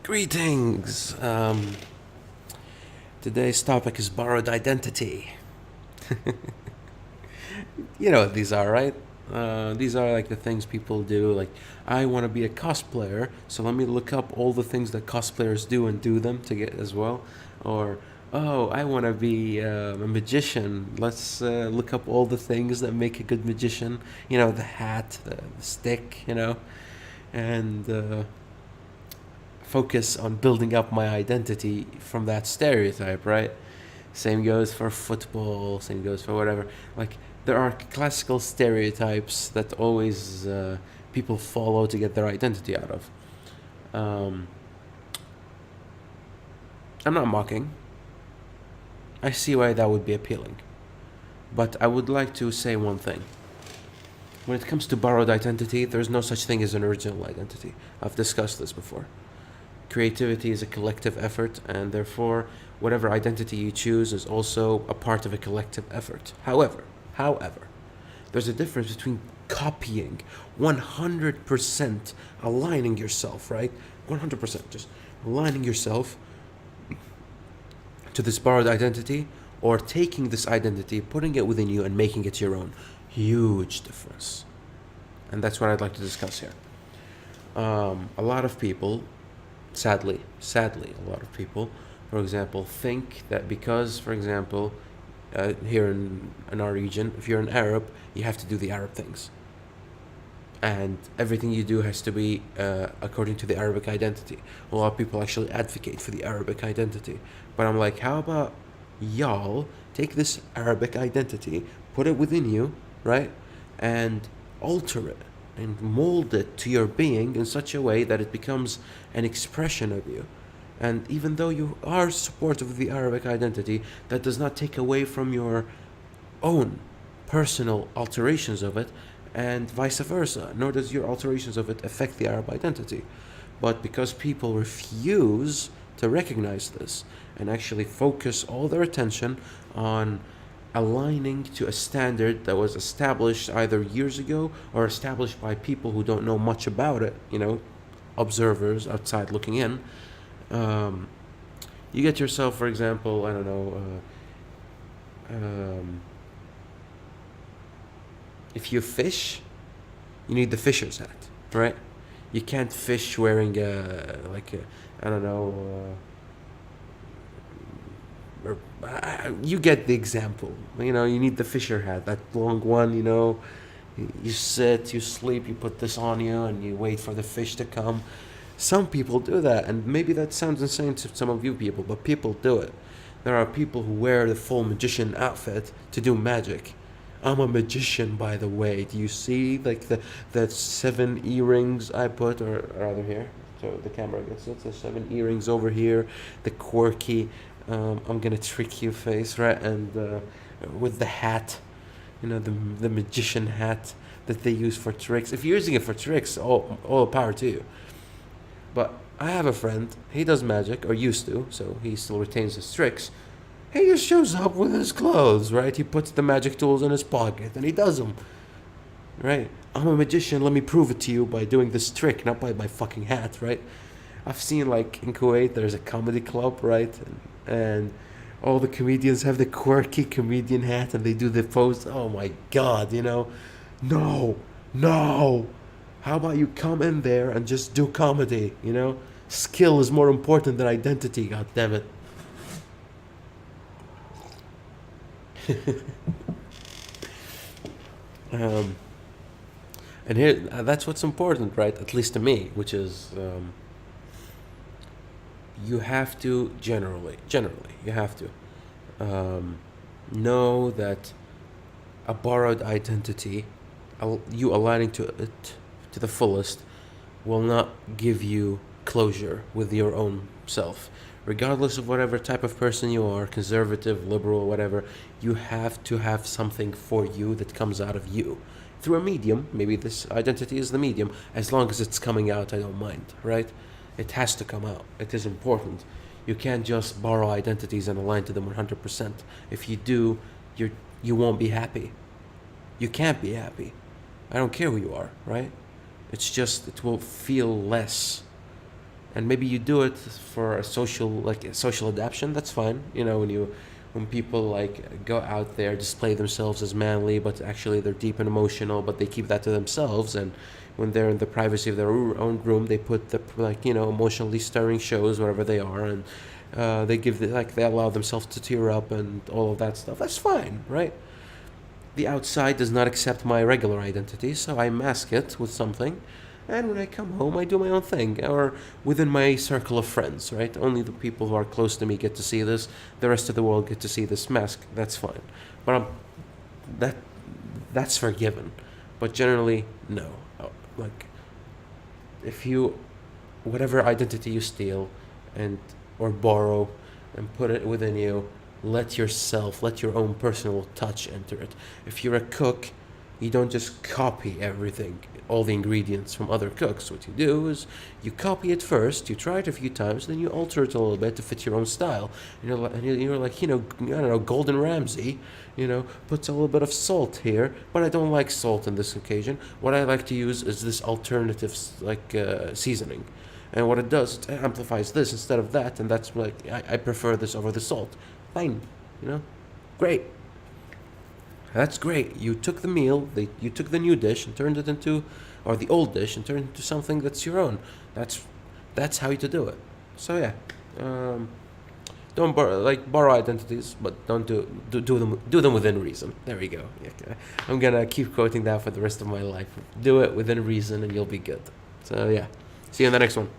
Greetings. Today's topic is borrowed identity. You know what these are, right? These are like the things people do. Like, I want to be a cosplayer, so let me look up all the things that cosplayers do and do them to get as well. Or, oh, I want to be a magician. Let's look up all the things that make a good magician. You know, the hat, the stick, and focus on building up my identity from that stereotype, right? Same goes for football, same goes for whatever. Like, there are classical stereotypes that always people follow to get their identity out of. Um, I'm not mocking. I see why that would be appealing. But I would like to say one thing. When it comes to borrowed identity, there's no such thing as an original identity. I've discussed this before. Creativity is a collective effort, and therefore, whatever identity you choose is also a part of a collective effort. However, there's a difference between copying, 100% aligning yourself, right? 100% just aligning yourself to this borrowed identity, or taking this identity, putting it within you, and making it your own. Huge difference. And that's what I'd like to discuss here. A lot of people, sadly, a lot of people, for example, think that because, for example, here in our region, if you're an Arab, you have to do the Arab things. And everything you do has to be according to the Arabic identity. A lot of people actually advocate for the Arabic identity. But I'm like, how about y'all take this Arabic identity, put it within you, right? And alter it and mold it to your being in such a way that it becomes an expression of you. And even though you are supportive of the Arabic identity, that does not take away from your own personal alterations of it, and vice versa, nor does your alterations of it affect the Arab identity. But because people refuse to recognize this and actually focus all their attention on aligning to a standard that was established either years ago or established by people who don't know much about it, observers outside looking in, you get yourself, for example, I don't know, if you fish, you need the fisher's hat, right? You can't fish wearing I don't know, you get the example. You need the fisher hat, that long one. You sit, you sleep, you put this on you, and you wait for the fish to come. Some people do that, and maybe that sounds insane to some of you people, but people do it. There are people who wear the full magician outfit to do magic. I'm a magician, by the way. Do you see the 7 earrings I put, or rather here, so the camera gets it. The 7 earrings over here, the quirky, I'm gonna trick you face, right? And with the hat, the magician hat that they use for tricks. If you're using it for tricks, all power to you. But I have a friend, he does magic, or used to, so he still retains his tricks. He just shows up with his clothes, right? He puts the magic tools in his pocket and he does them, right? I'm a magician, let me prove it to you by doing this trick, not by my fucking hat, right? I've seen, like, in Kuwait, there's a comedy club, right? And all the comedians have the quirky comedian hat and they do the pose. Oh my god, No, no. How about you come in there and just do comedy, Skill is more important than identity, god damn it. And here, that's what's important, right? At least to me, which is you have to generally, you have to know that a borrowed identity, you aligning to it to the fullest, will not give you closure with your own self. Regardless of whatever type of person you are, conservative, liberal, whatever, you have to have something for you that comes out of you. Through a medium, maybe this identity is the medium, as long as it's coming out, I don't mind, right? It has to come out. It is important. You can't just borrow identities and align to them 100%. If you do, you won't be happy. You can't be happy. I don't care who you are, right? It's just, it will feel less. and maybe you do it for a social, like a social adaptation. That's fine. You know, when people like go out there, display themselves as manly, but actually they're deep and emotional, but they keep that to themselves. And when they're in the privacy of their own room, they put the, like, you know, emotionally stirring shows, whatever they are, and they give they allow themselves to tear up and all of that stuff. That's fine, right? The outside does not accept my regular identity, so I mask it with something. And when I come home, I do my own thing, or within my circle of friends, right? Only the people who are close to me get to see this. The rest of the world get to see this mask. That's fine, but that that's forgiven. But generally, no. Like, if you, whatever identity you steal, and or borrow, and put it within you, let yourself, let your own personal touch enter it. If you're a cook, you don't just copy everything, all the ingredients from other cooks. What you do is you copy it first, you try it a few times, then you alter it a little bit to fit your own style. You're like, you know, I don't know, Golden Ramsay, you know, puts a little bit of salt here, but I don't like salt in this occasion. What I like to use is this alternative, seasoning. And what it does, it amplifies this instead of that, and that's like, I prefer this over the salt. Fine, you know, great. That's great. You took the meal, you took the new dish and turned it into, or the old dish and turned it into something that's your own. That's how to do it. So yeah, don't borrow identities, but don't do them within reason. There we go. Yeah, I'm gonna keep quoting that for the rest of my life. Do it within reason, and you'll be good. So yeah, see you in the next one.